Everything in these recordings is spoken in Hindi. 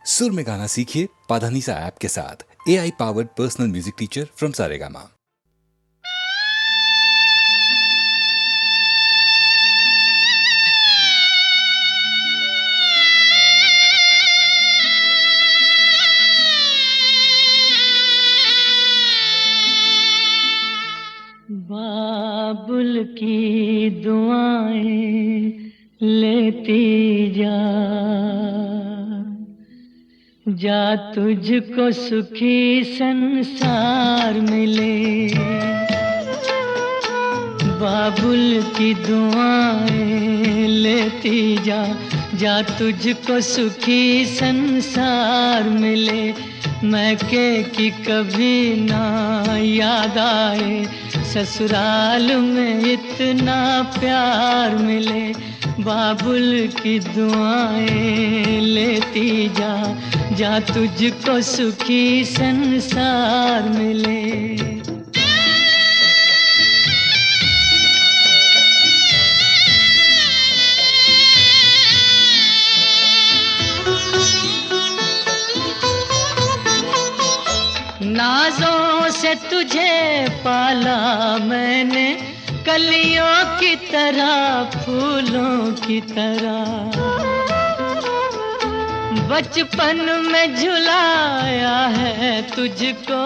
सुर में गाना सीखिए पाधानीसा ऐप के साथ। AI powered personal music teacher from Saregama. बाबुल की दुआएं लेती जा तुझको सुखी संसार मिले। बाबुल की दुआएं लेती जा तुझको सुखी संसार मिले। मैके की कभी ना याद आए, ससुराल में इतना प्यार मिले। बाबुल की दुआएं लेती जा तुझको सुखी संसार मिले। नाज़ों से तुझे पाला मैंने, कलियों की तरह फूलों की तरह। बचपन में झुलाया है तुझको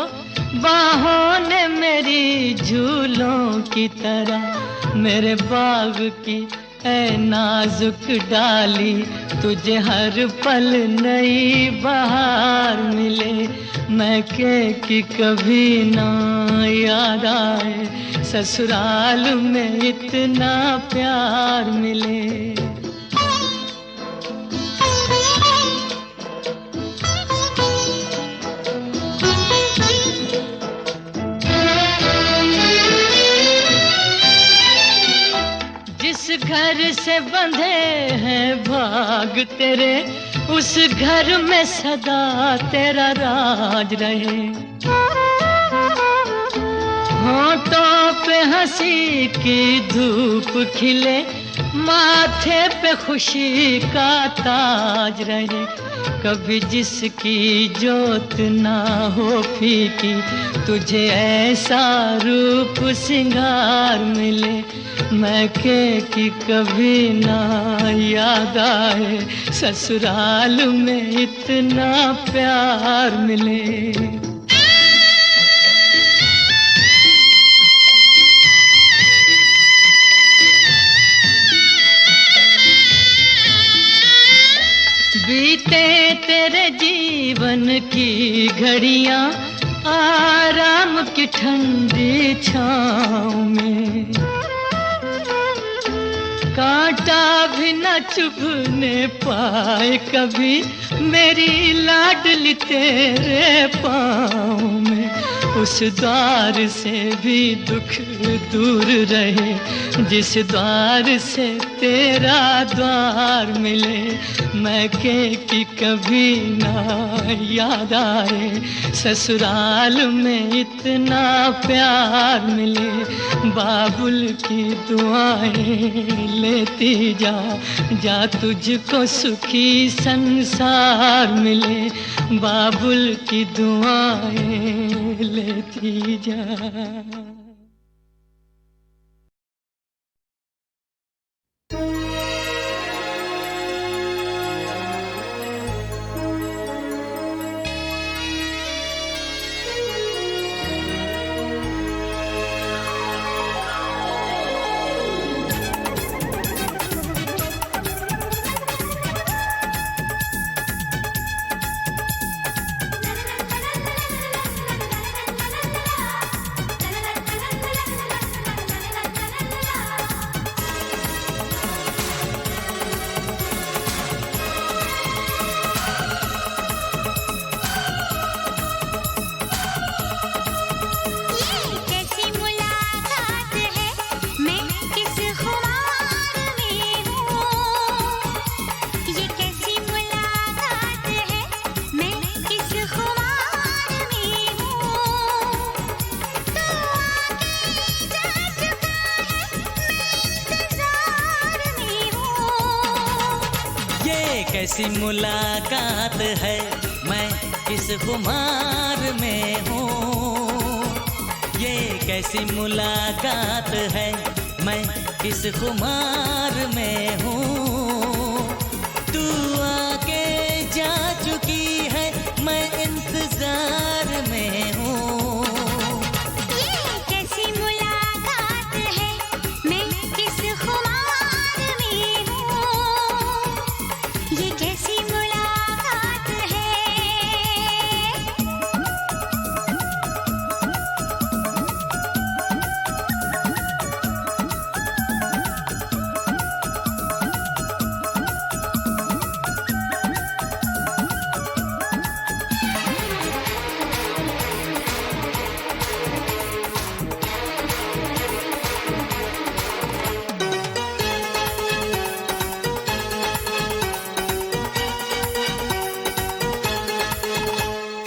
बाहों ने मेरी झूलों की तरह। मेरे बाग की ऐ नाजुक डाली, तुझे हर पल नई बहार मिले। मैके की कभी ना याद आए, ससुराल में इतना प्यार मिले। जिस घर से बंधे हैं भाग तेरे, उस घर में सदा तेरा राज रहे। होठों पे हंसी की धूप खिले, माथे पे खुशी का ताज रहे। कभी जिसकी जोत ना हो फीकी, तुझे ऐसा रूप सिंगार मिले। मैके की कभी ना याद आए, ससुराल में इतना प्यार मिले। बीते तेरे जीवन की घड़ियां आराम की ठंडी छाँव में। कांटा भी न चुभने पाए कभी मेरी लाडली तेरे पाँव में। उस द्वार से भी दुख दूर रहे, जिस द्वार से तेरा द्वार मिले। मैके की कभी ना याद आए, ससुराल में इतना प्यार मिले। बाबुल की दुआएं लेती जा तुझको सुखी संसार मिले। बाबुल की दुआएं लेती जा। कैसी मुलाकात है, मैं किस खुमार में हूँ। ये कैसी मुलाकात है, मैं किस खुमार में हूँ। तू आके जा चुकी है, मैं इंतजार में हूँ। ये कैसी मुलाकात है, मैं किस खुमार में हूँ। ये कैसी मुलाकात है।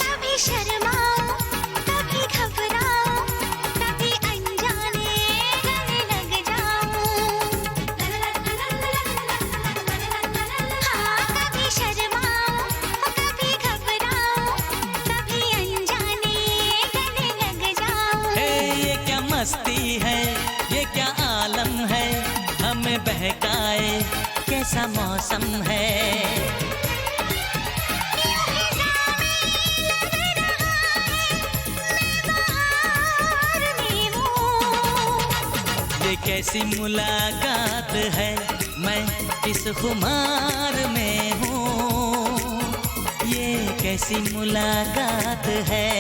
कभी शर्माऊं, कभी घबराऊं, कभी अनजाने गले लग जाऊं। हाँ, कभी शर्माऊं, कभी घबराऊं, कभी अनजाने गले लग जाऊं। हे ये क्या मस्ती है, ये क्या आलम है, हमें बहकाए कैसा मौसम है। ये कैसी मुलाकात है, मैं किस खुमार में हूँ। ये कैसी मुलाकात है।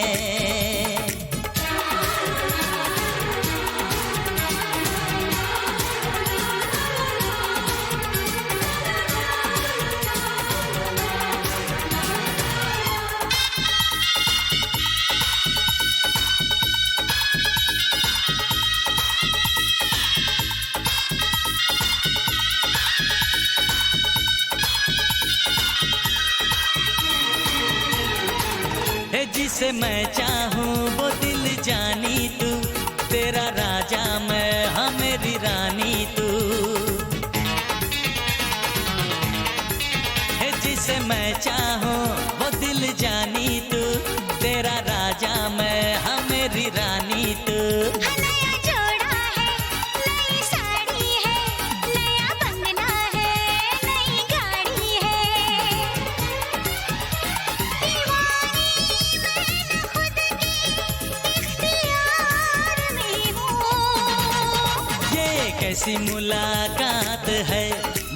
है जिसे मैं चाहूँ वो दिल जानी तू, तेरा राजा मैं हाँ मेरी रानी तू। है जिसे मैं चाहूँ वो दिल जानी तू, तेरा राजा मैं हाँ मेरी रानी तू। नया जोड़ा है, नई साड़ी है, नया बंगला है, नई गाड़ी है। दीवानी मैं खुद के इख्तियार में हूँ। ये कैसी मुलाकात है,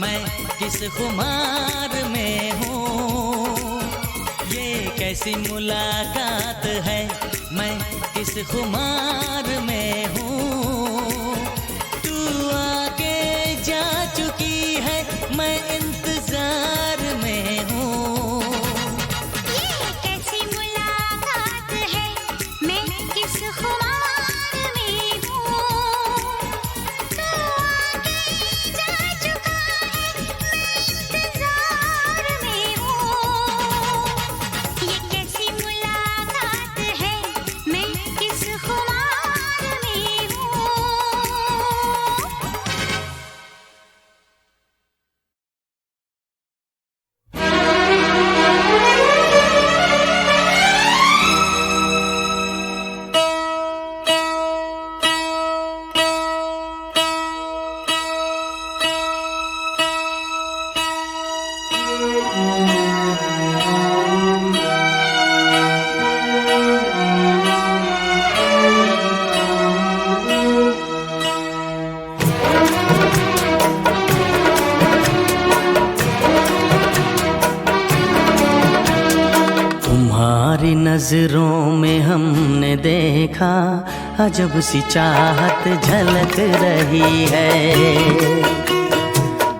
मैं किस खुमार में हूँ। ये कैसी मुलाकात है, मैं किस खुमार में हूँ। तू आके जा चुकी है, मैं इंतजार में हूँ। ये कैसी मुलाकात है, मैं किस खुमार में हूँ। तू आके जा चुका है, मैं इंतजार में हूँ। ये कैसी मुलाकात है, मैं किस खुमार में हूँ। तुम्हारी नजरों में हमने देखा अजब सी चाहत झलक रही है।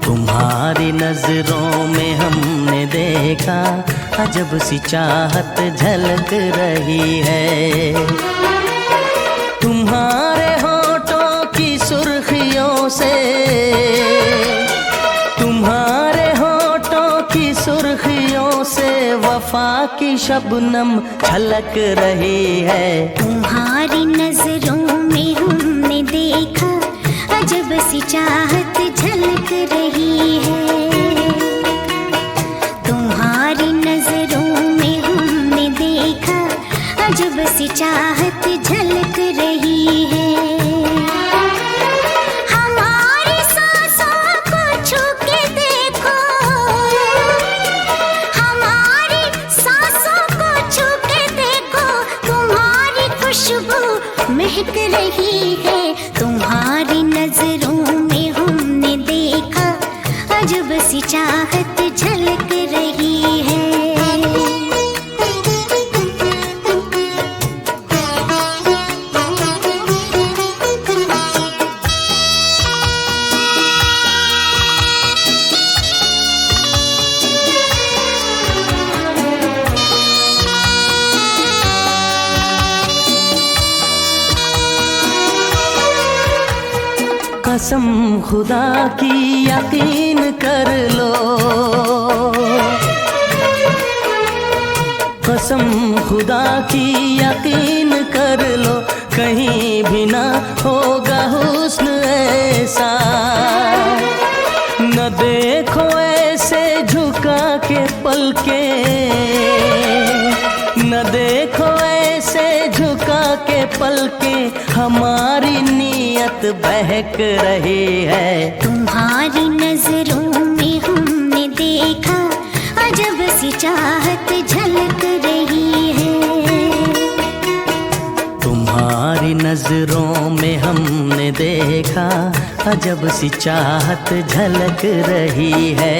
तुम्हारी नजरों में हमने देखा अजब सी चाहत झलक रही है। तुम्हारे होठों की सुर्खियों से, तुम्हारे होठों की सुर्खियों से वफा की शबनम छलक रही है। तुम्हारी नजरों में हमने देखा अजब सी चाहत झलक रही है। चाहत झलक रही है। हमारी सांसों को छू के देखो, हमारी सांसों को छू के देखो, तुम्हारी खुशबू महक रही है। तुम्हारी नजरों में हमने देखा अजब सी चाहत झलक रही है। कसम खुदा की यकीन कर लो, कसम खुदा की यकीन कर लो, कहीं भी ना होगा हुस्न ऐसा। न देखो ऐसे झुका के पलके, न देखो ऐसे झुका के पलके, हमारी नीयत बहक रही है। तुम्हारी नजरों में हमने देखा अजब सी चाहत झलक रही है। तुम्हारी नजरों में हमने देखा अजब सी चाहत झलक रही है।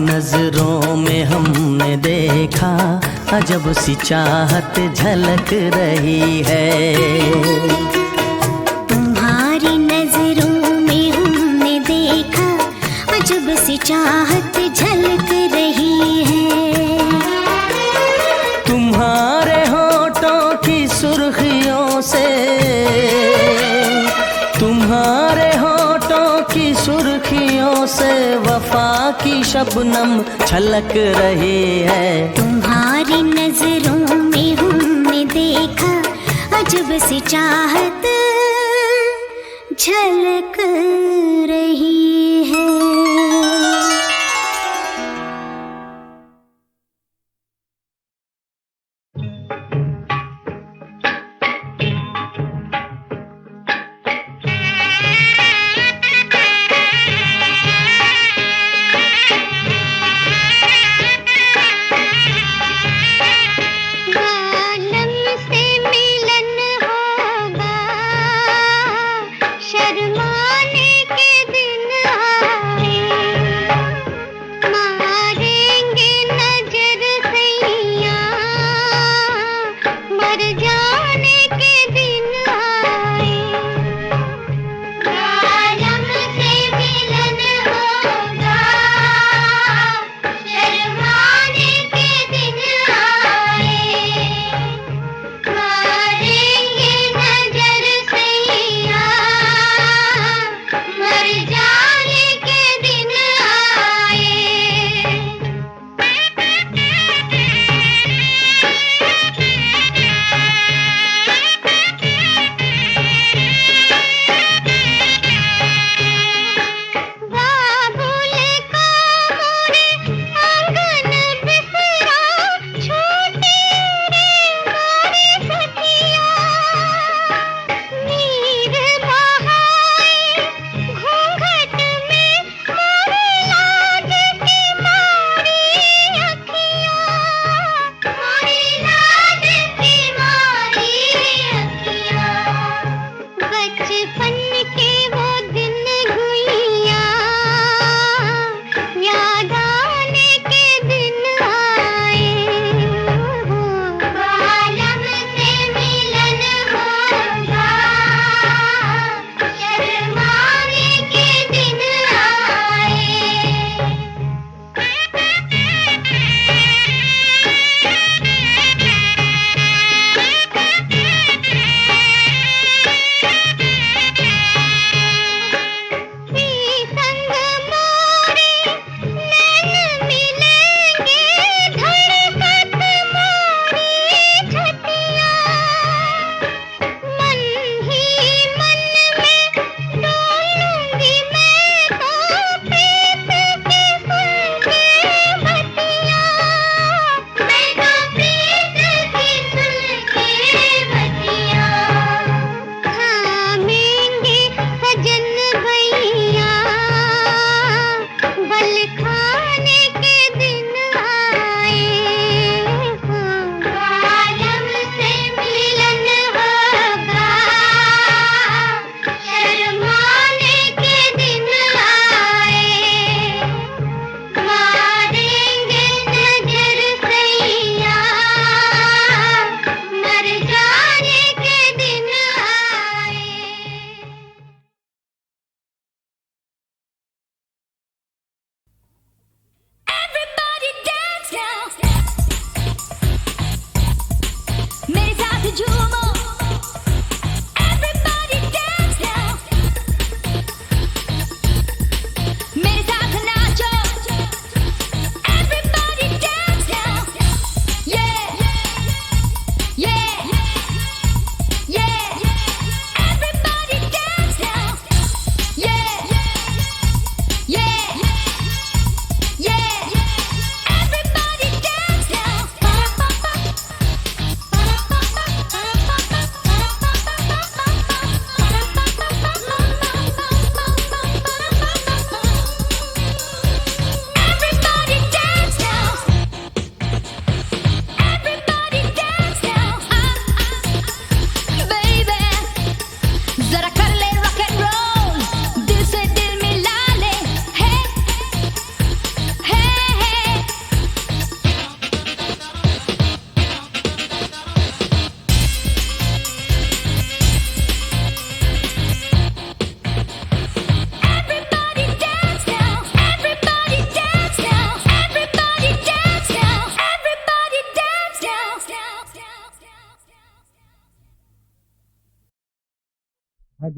नजरों में हमने देखा अजब सी चाहत झलक रही है। तुम्हारी नजरों में हमने देखा अजब सी चाहत झलक रही है। तुम्हारे होठों की सुर्खियों से, तुम्हारे होठों की सुर्खियों से वफा की शबनम छलक रही है। तुम्हारी नजरों में हमने देखा अजब सी चाहत झलक रही है। शर्माने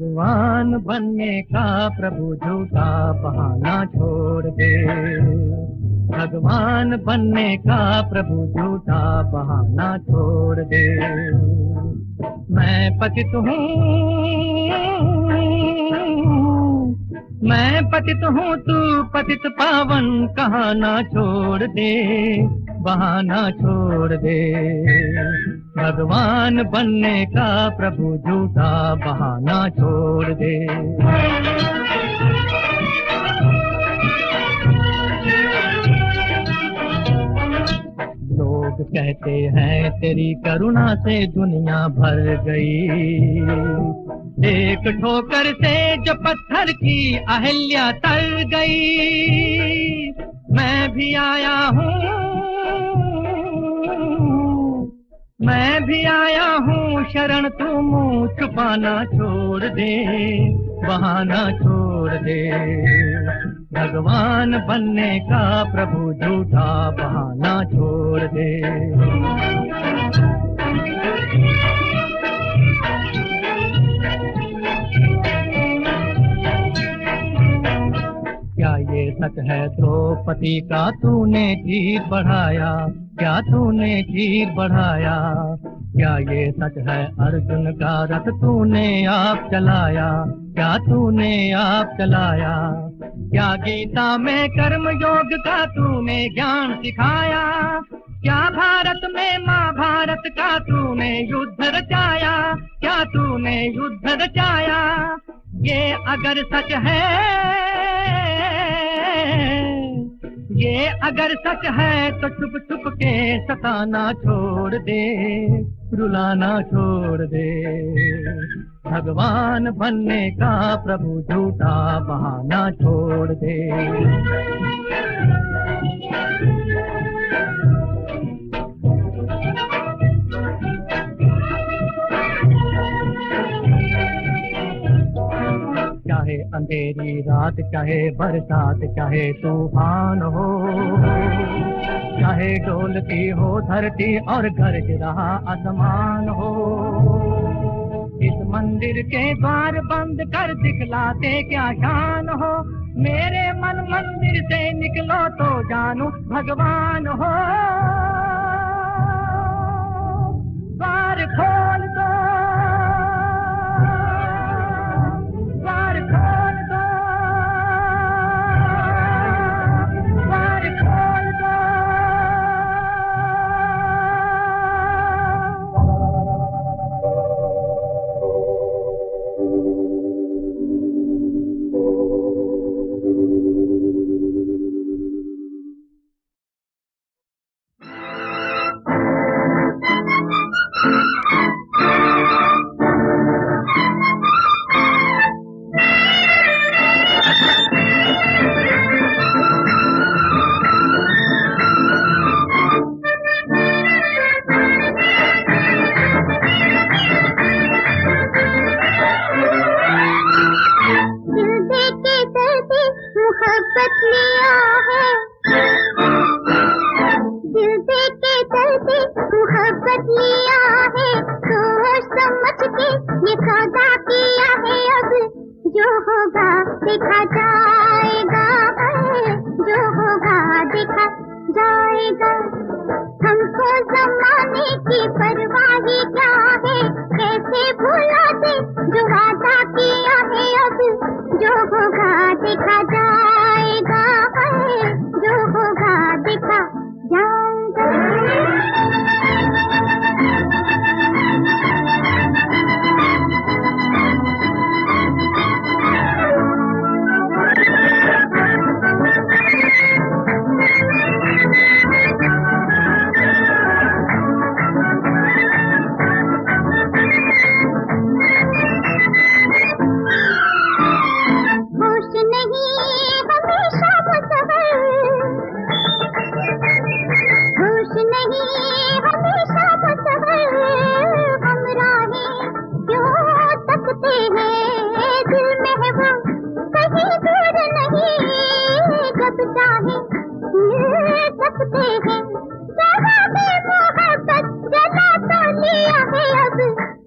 भगवान बनने का प्रभु झूठा बहाना छोड़ दे। भगवान बनने का प्रभु झूठा बहाना छोड़ दे। मैं पतित हूँ, मैं पतित हूँ, तू पतित पावन, कहाना छोड़ दे, बहाना छोड़ दे। भगवान बनने का प्रभु झूठा बहाना छोड़ दे। लोग कहते हैं तेरी करुणा से दुनिया भर गई, एक ठोकर से जो पत्थर की अहिल्या तर गई। मैं भी आया हूँ, मैं भी आया हूँ शरण, तू मुँह छुपाना छोड़ दे, बहाना छोड़ दे। भगवान बनने का प्रभु झूठा बहाना छोड़ दे। क्या ये सच है द्रौपदी का तूने चीर बढ़ाया, क्या तूने चीर बढ़ाया? क्या ये सच है अर्जुन का रथ तूने आप चलाया, क्या तूने आप चलाया? क्या गीता में कर्म योग का तूने ज्ञान सिखाया? क्या भारत में महाभारत का तूने युद्ध रचाया, क्या तूने युद्ध रचाया? ये अगर सच है, ये अगर सच है तो चुप चुप के सताना छोड़ दे, रुलाना छोड़ दे। भगवान बनने का प्रभु झूठा बहाना छोड़ दे। चाहे अंधेरी रात, चाहे बरसात, चाहे तूफान हो, चाहे डोलती हो धरती और गरज रहा आसमान हो। इस मंदिर के द्वार बंद कर दिखलाते क्या शान हो, मेरे मन मंदिर से निकलो तो जानू भगवान हो। द्वार खोल दो, द्वार खोल दो, द्वार खोल दो।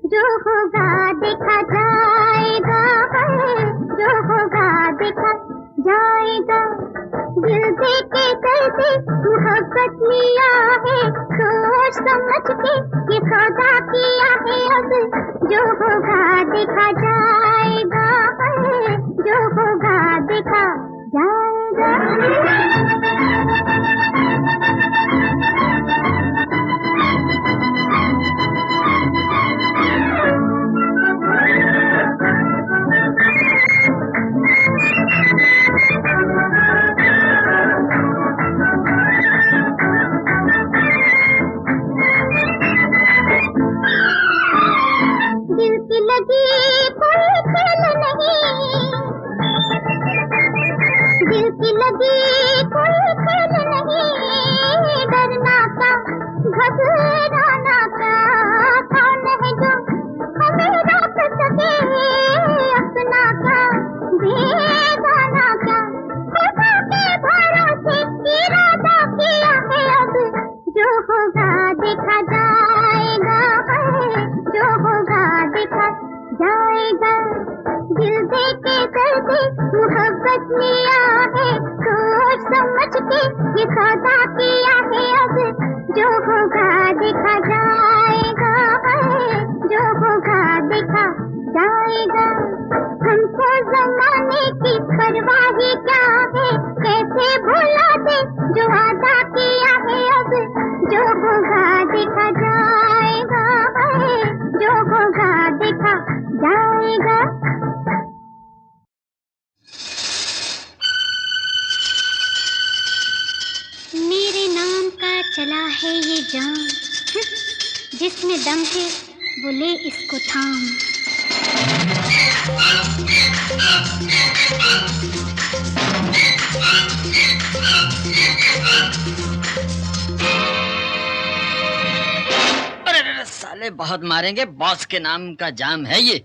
जो होगा देखा जाएगा। जाएगा दिल दे के करते मोहब्बत लिया है, सोच समझ के ये सौदा किया है, अब जो होगा देखा जाएगा, जो होगा देखा जाएगा। दिल की लगी कोई खेल नहीं, दिल की लगी कोई खेल नहीं, डरना क्या घबराना क्या, कौन है जो हमें रोक सके, अपना क्या बेगाना क्या, खुदा के भरोसे इरादा किया है, अब जो होगा देखा जाएगा, जो होगा देखा जाएगा। दिल दे के करते मोहब्बत लिया है, सोच समझ के ये सौदा किया है, अब जो होगा देखा जाएगा, जो होगा देखा जाएगा। हमको जमाने की परवाह ही क्या है, कैसे भुला दे जो वादा किया है, अब जो होगा देखा जाएगा, जो होगा देखा जाएगा। मेरे नाम का चला है ये जाम, जिसमें दम है वो ले इसको थाम। अरे साले बहुत मारेंगे, बॉस के नाम का जाम है ये।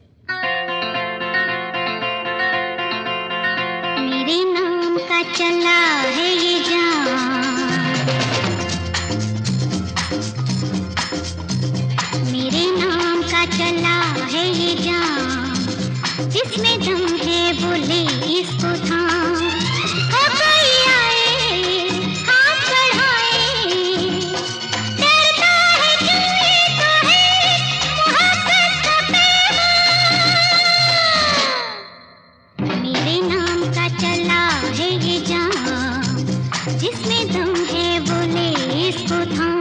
मेरे नाम का चला है ये जाम, मेरे नाम का चला है ये जाम, जिसमें दम है वो ले इसको थाम। ओ कोई आए हाथ बढ़ाए, डरता है चुने तो है मोहब्बत का पैगाम। मेरे नाम का चला है ये जाम, जिसमें दम है वो ले इसको थाम।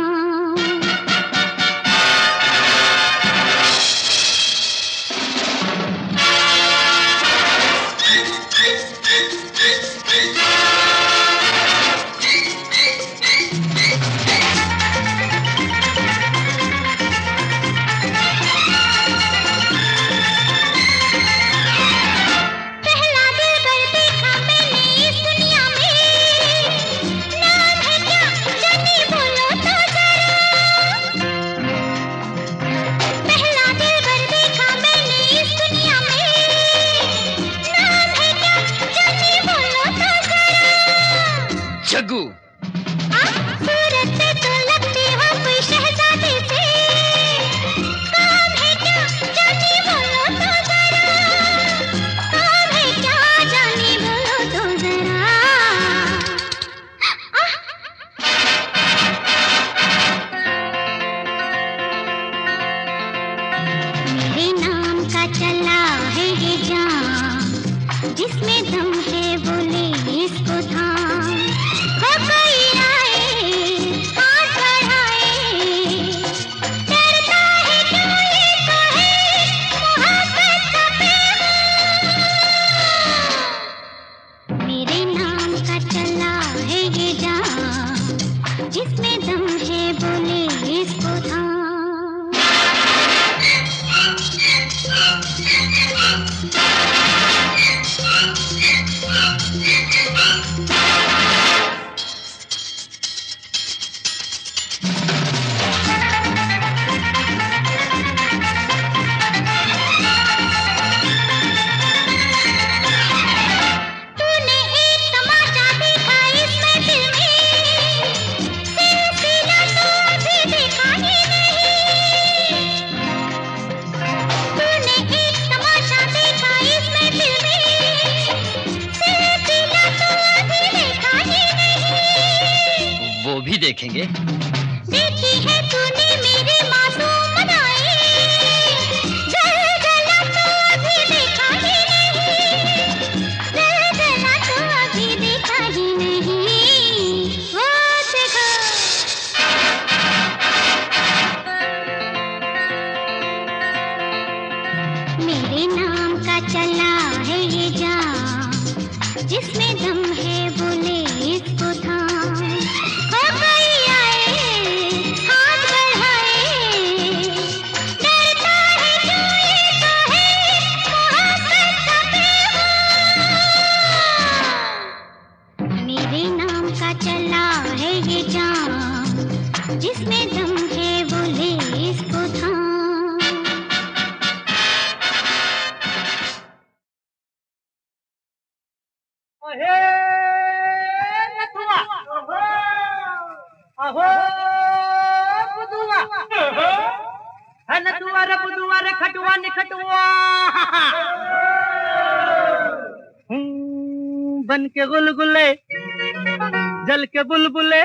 पहला दिलबर देखा मैंने इस दुनिया में, नाम है क्या जाने बोलो तो जरा। पहला दिलबर देखा मैंने इस दुनिया में, नाम है क्या जाने बोलो तो जरा। जग्गू सूरत पे तो लगते हो कोई शहजादे से, काम है क्या जाने बोलो तो जरा, काम है क्या जाने बोलो तो जरा। मेरे नाम का चला है ये जाम, जिसमें दम है वो ले इसको थाम। हो कोई देखेंगे। देखी है तूने मेरे मासूम अदाएं, जला तो अभी देखा ही नहीं, जला तो अभी देखा ही नहीं, वो देखो। मेरे नाम का चला है ये जाम, जिसमें दम है बोले इसको थाम। हो कोई आए हाथ बढ़ाए, डरता है जो ये तो है मोहब्बत का पैगाम। मेरे नाम का चला है ये जाम, जिसमें दम है बोले इसको थाम। अहो बुदुआ, नतुआ रे बुदुआ रे खटुआ निखटुआ, बन के गुलगुले जल के बुलबुले,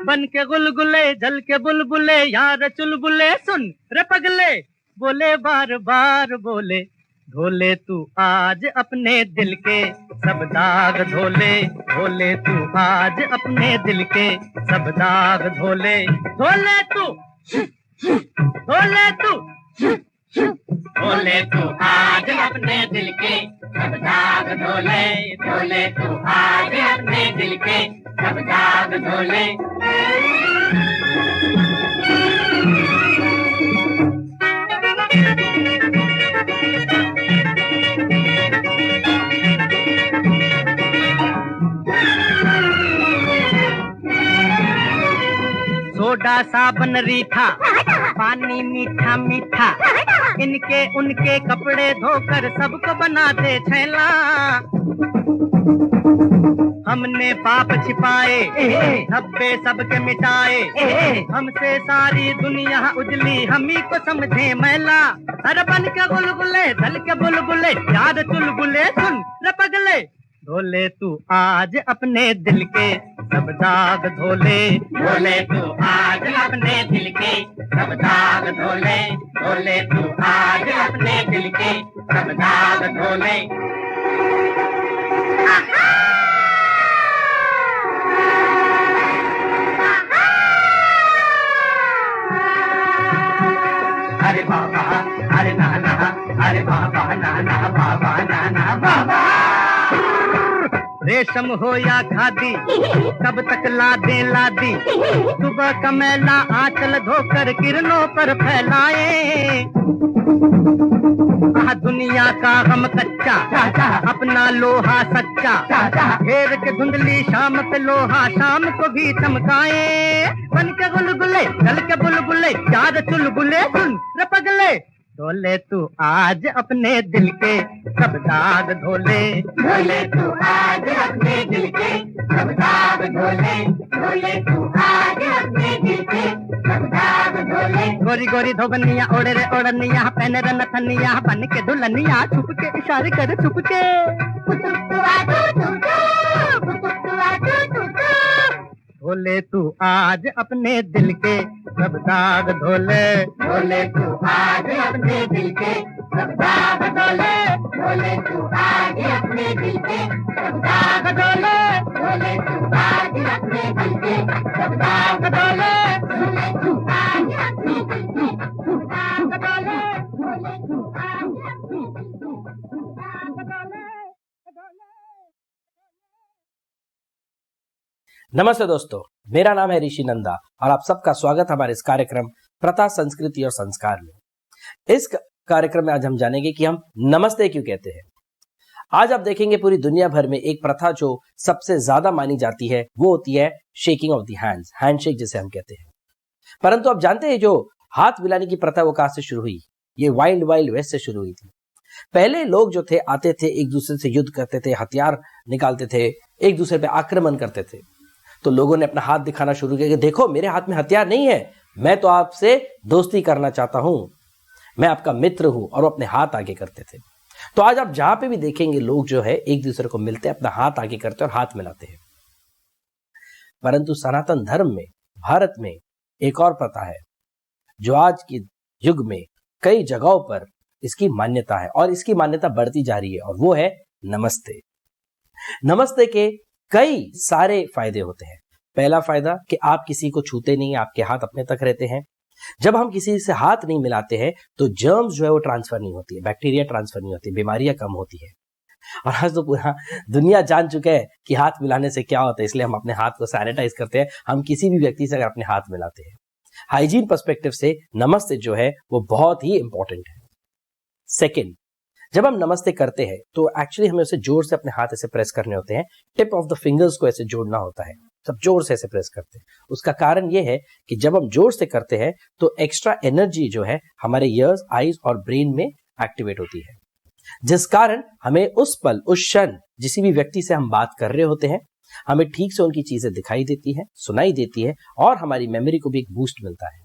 बन के गुलगुले जल के बुलबुले, यार चुलबुले सुन रे पगले, बोले बार बार बोले, धोले तू आज अपने दिल के सब दाग धोले, धोले तू आज अपने दिल के सब दाग धोले, धोले तू, धोले तू, धोले तू आज अपने दिल के सब दाग धोले, धोले तू आज अपने दिल के सब दाग धोले। सोडा साबन रीठा, पानी मीठा मीठा, इनके उनके कपड़े धोकर सबको बना दे छैला। हमने पाप छिपाए, धब्बे सबके मिटाए, हमसे सारी दुनिया उजली, हम ही को समझे मैला। अरे बन के गुलगुले धल के बुलबुले, यार चुलबुले सुन रे पगले, धोले तू आज अपने दिल के सब दाग धोले, धोले तू आज अपने दिल के सब दाग धोले, धोले तू आज अपने दिल के सब दाग धोले। अरे बाबा अरे नाना, अरे बाबा नाना, बाबा नाना बाबा। रेशम हो या खादी कब तक लादे लादी, सुबह का मैला आंचल धोकर किरणों पर फैलाए। दुनिया का हम कच्चा, अपना लोहा सच्चा, घेर के धुंधली शाम पे लोहा शाम को भी चमकाए। बन के गुलगुले जल के बुलबुले, यार चुलबुले सुन रे पगले, धोले तू आज अपने दिल के सब दाग धोले, धोले तू आज अपने दिल के सब दाग धोले, धोले तू आज अपने दिल के सब दाग धोले। गोरी गोरी धोबनिया ओढ़े रे ओढ़निया, पहने रे नथनिया, बन के दुल्हनिया, छुप के इशारे करे छुप के, धोले तू आज अपने दिल के सब दाग धोले, धोले तू आज अपने दिल के सब दाग धोले, धोले तू आज अपने दिल के सब दाग धोले, धोले तू आज अपने दिल के सब दाग धोले, धोले तू आज अपने दिल के सब दाग धोले, धोले तू आज अपने दिल के सब दाग धोले। नमस्ते दोस्तों, मेरा नाम है ऋषि नंदा और आप सबका स्वागत हमारे इस कार्यक्रम प्रथा संस्कृति और संस्कार में। इस कार्यक्रम में आज हम जानेंगे कि हम नमस्ते क्यों कहते हैं। आज आप देखेंगे पूरी दुनिया भर में एक प्रथा जो सबसे ज्यादा मानी जाती है वो होती है shaking of the hands, handshake जिसे हम कहते हैं। परंतु आप जानते हैं जो हाथ मिलाने की प्रथा वो कहां से शुरू हुई? ये वाइल्ड वाइल्ड वेस्ट से शुरू हुई थी। पहले लोग जो थे आते थे, एक दूसरे से युद्ध करते थे, हथियार निकालते थे, एक दूसरे पे आक्रमण करते थे। तो लोगों ने अपना हाथ दिखाना शुरू किया कि देखो मेरे हाथ में हथियार नहीं है, मैं तो आपसे दोस्ती करना चाहता हूं, मैं आपका मित्र हूं, और वो अपने हाथ आगे करते थे। तो आज आप जहां पे भी देखेंगे लोग जो है एक दूसरे को मिलते हैं, अपना हाथ आगे करते हैं और हाथ मिलाते हैं। परंतु सनातन धर्म में, भारत में एक और प्रथा है जो आज के युग में कई जगहों पर इसकी मान्यता है और इसकी मान्यता बढ़ती जा रही है, और वो है नमस्ते। नमस्ते के कई सारे फायदे होते हैं। पहला फायदा कि आप किसी को छूते नहीं, आपके हाथ अपने तक रहते हैं। जब हम किसी से हाथ नहीं मिलाते हैं तो जर्म्स जो है वो ट्रांसफर नहीं होती है, बैक्टीरिया ट्रांसफर नहीं होती, बीमारियां कम होती है। और आज तो पूरा दुनिया जान चुका है कि हाथ मिलाने से क्या होता है, इसलिए हम अपने हाथ को सैनिटाइज करते हैं हम किसी भी व्यक्ति से अगर अपने हाथ मिलाते हैं। हाइजीन पर्सपेक्टिव से नमस्ते जो है वो बहुत ही इंपॉर्टेंट है। सेकेंड, जब हम नमस्ते करते हैं तो एक्चुअली हमें उसे जोर से अपने हाथ ऐसे प्रेस करने होते हैं, टिप ऑफ द फिंगर्स को ऐसे जोड़ना होता है, सब जोर से ऐसे प्रेस करते हैं। उसका कारण यह है कि जब हम जोर से करते हैं तो एक्स्ट्रा एनर्जी जो है हमारे ईयर्स, आईज और ब्रेन में एक्टिवेट होती है, जिस कारण हमें उस पल, उस क्षण किसी भी व्यक्ति से हम बात कर रहे होते हैं, हमें ठीक से उनकी चीजें दिखाई देती है, सुनाई देती है और हमारी मेमोरी को भी एक बूस्ट मिलता है।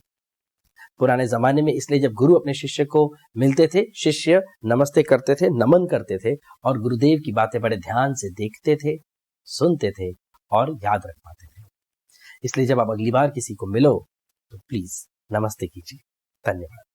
पुराने जमाने में इसलिए जब गुरु अपने शिष्य को मिलते थे, शिष्य नमस्ते करते थे, नमन करते थे और गुरुदेव की बातें बड़े ध्यान से देखते थे, सुनते थे और याद रख पाते थे। इसलिए जब आप अगली बार किसी को मिलो तो प्लीज नमस्ते कीजिए। धन्यवाद।